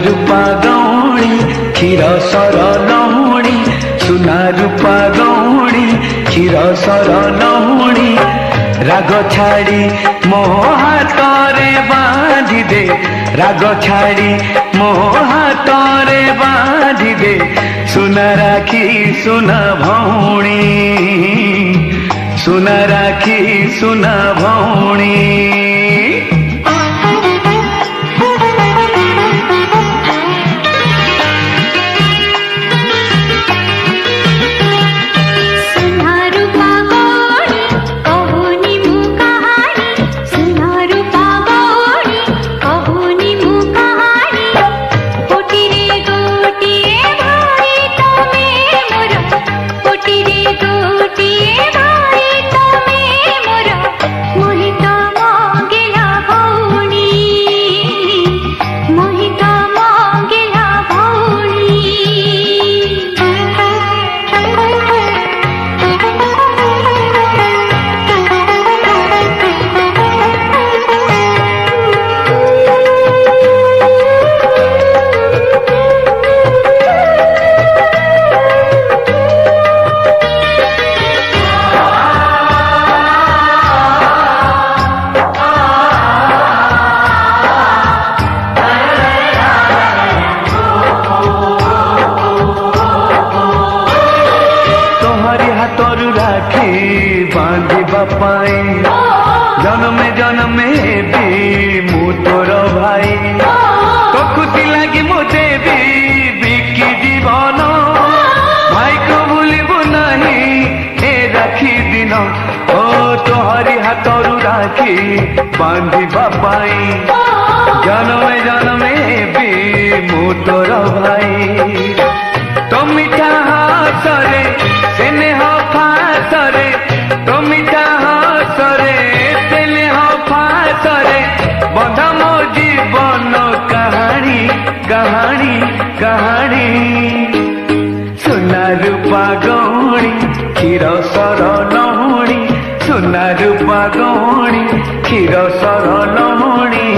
रूपा गौणी क्षीर sir लहुणी सुना रूपा गौणी क्षीर sir लहुणी राग छाड़ी मो हाथ रे बांधी दे राग छाड़ी मो हाथ रे बांधी दे सुना राखी सुना भौणी सुना राखी सुना भौणी जन्मे जन्मे भी मु तोर भाई तो खुशी लगी मु देवी बिकी जीवन भाई को भूलबू नहीं ए राखी दिन ओ तोहरी हाथरू राखी बांधिबा पाई जन्मे जन्मे भी मु तोर भाई तो मिठा हाथरे स्नेह फासरे तो मिठा हाथरे बंधा मो जीवन कहानी कहानी कहानी सुना रूपा गौणी क्षीर सर लहुणी सुना रूपा गौणी क्षीर सर लहुणी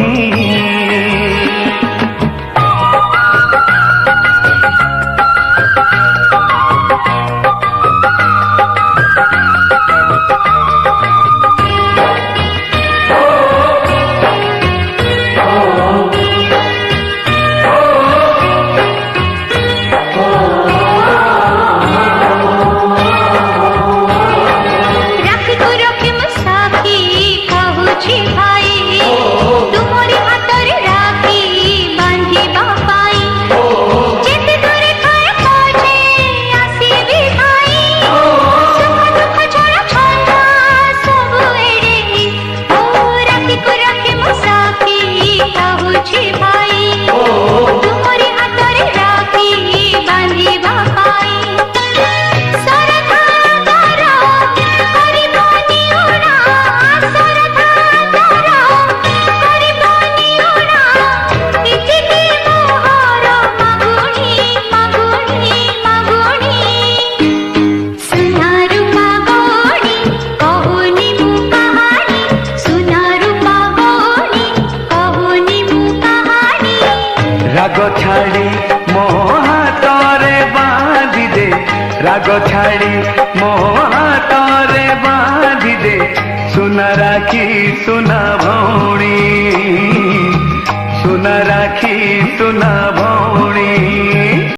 राग छाड़ी मो हाथ रे बांधी दे राग छाड़ी मो हाथ रे बांधी दे सुना राखी सुना भौणी सुना राखी सुना भौणी।